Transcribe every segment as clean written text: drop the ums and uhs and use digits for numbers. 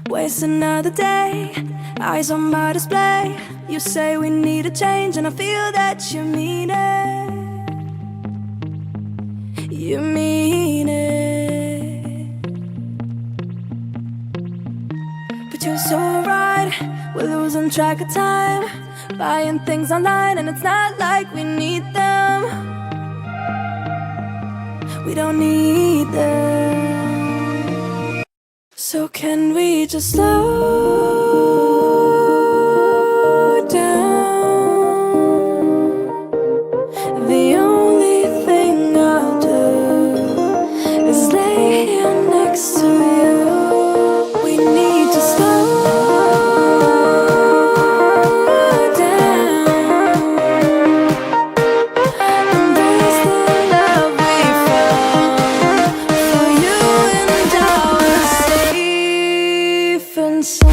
Waste another day, eyes on my display. You say we need a change, and I feel that you mean it. You mean it. But you're so right, we're losing track of time, buying things online, and it's not like we need them. We don't need them. So can we just slow down? The only thing I'll do is lay here next to you. We need to slow down. Embrace the love we found. For you and I are safe and sound.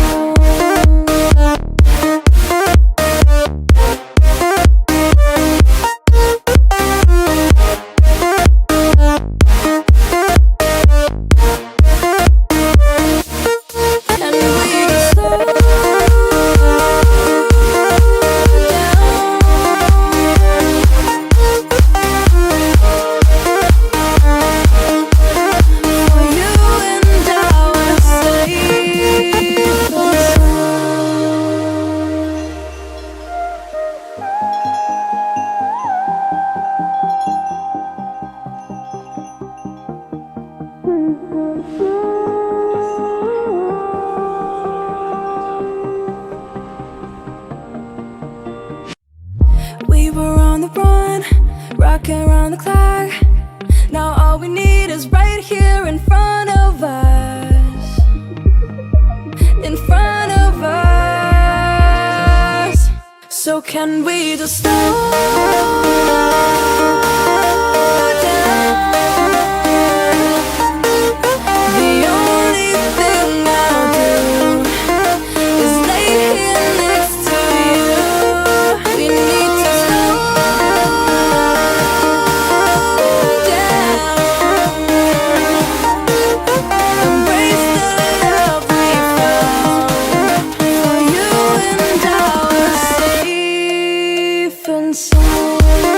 We were on the run, rocking around the clock. Now all we need is right here in front of us. In front of us. So can we just slow down? The only thing I'll do is lay here next to you. We need to slow down. Embrace the love we found. For you and I are safe and sound.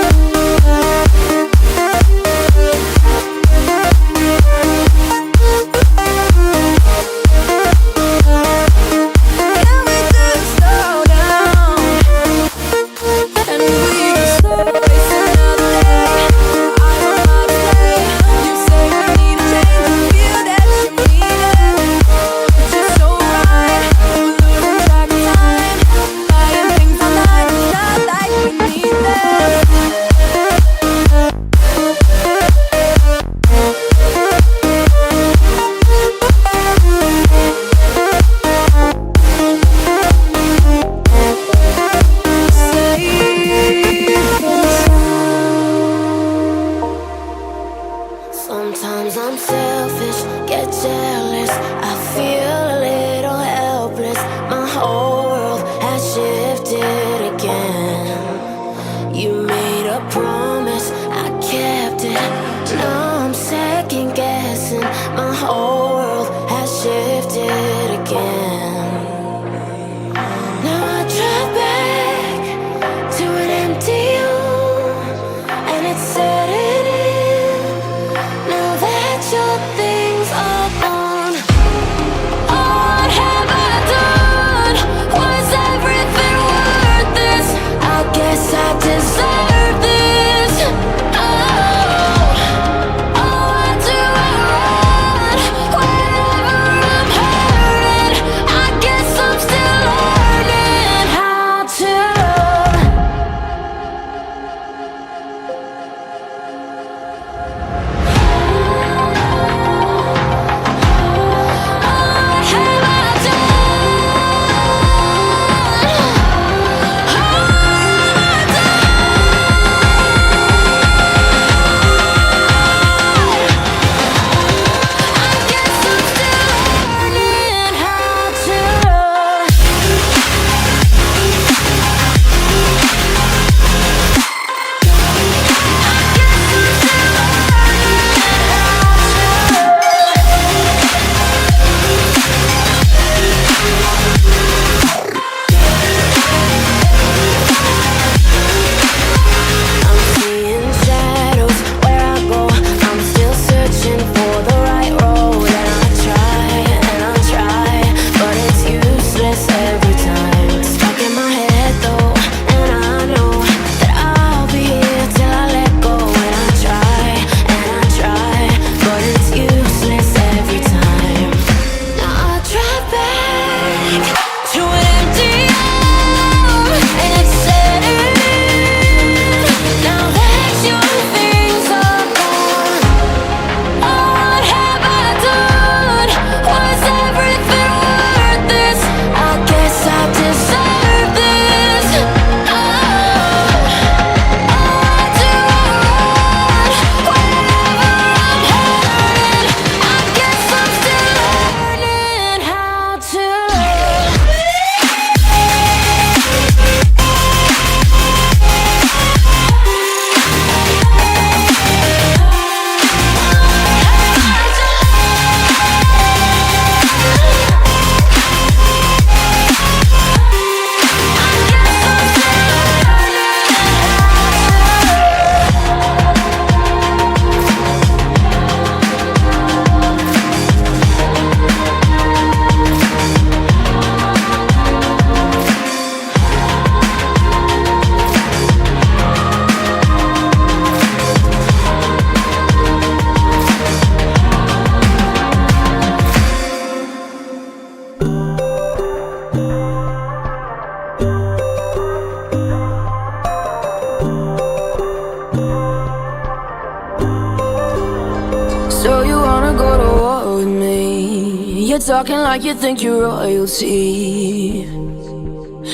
You're talking like you think you're royalty.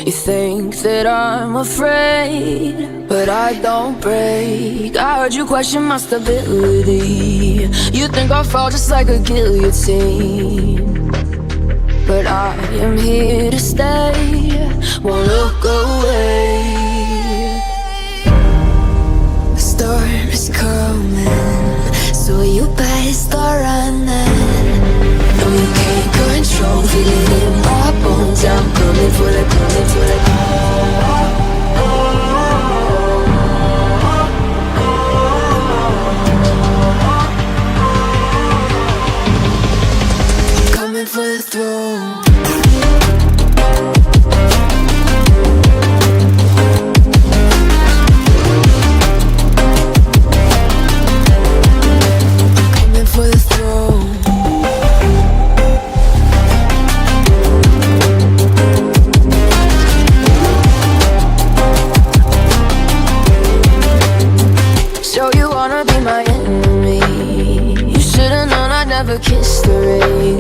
You think that I'm afraid, but I don't break. I heard you question my stability. You think I'll fall just like a guillotine, but I am here to stay, won't look away. The storm is coming, so you better start running. No, you can't control, feel it in my bones. I'm coming for the, coming for the. Coming for the throne. Coming for the throne. So you wanna be my enemy? You should've known I'd never kiss the rain.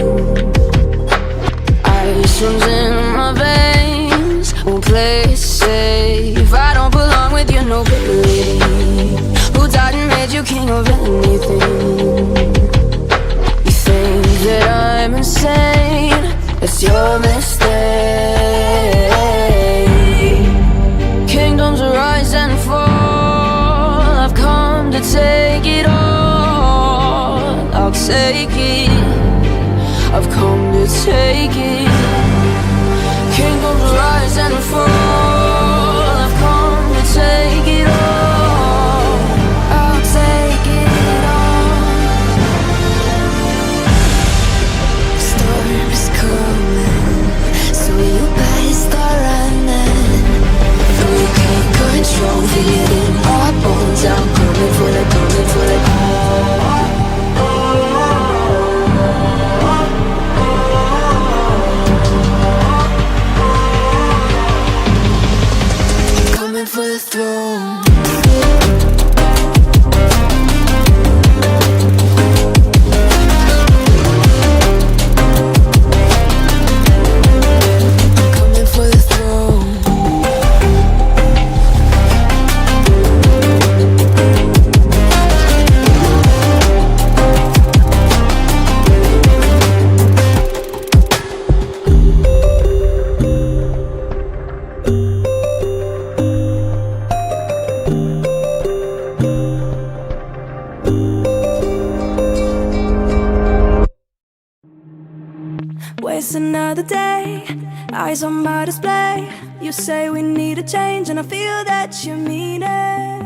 Ice runs in my veins, won't play it safe. I don't belong with your nobility. Who died and made you king of anything? You think that I'm insane? That's your mistake. Kingdoms rise and fall, I've come to take it all. I'll take it, I've come to take it. Kingdoms rise and fall, I've come to take it all. I'll take it all. Storm is coming, so you better start running. No, you can't control, feel it in my bones. I'm coming for the, coming for the. Coming for the throne. Coming for the throne. Waste another day, eyes on my display. You say we need a change, and I feel that you mean it.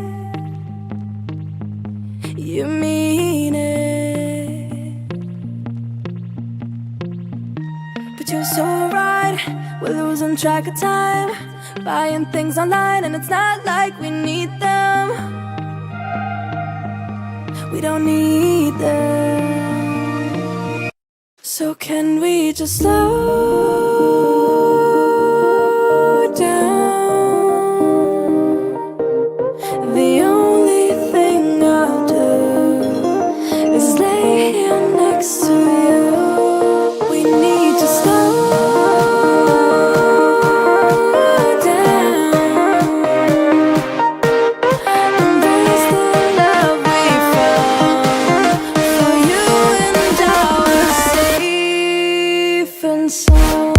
You mean it. But you're so right, we're losing track of time, buying things online, and it's not like we need them. We don't need them. So can we just slow down? The only thing I'll do is lay here next to you. We need to slow down. Embrace the love we found. For you and I were safe and sound.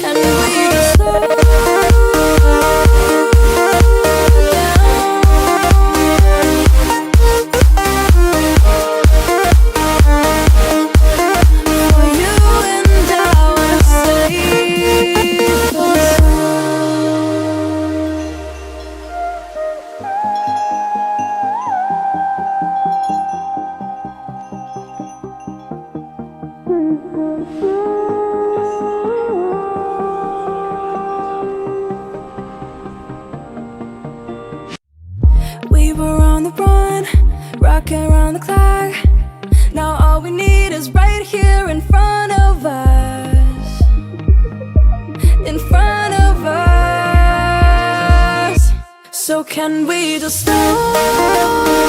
And we just slow down. For you and I were safe and we were on the run, rocking around the clock. Now all we need is right here in front of us. So can we just slow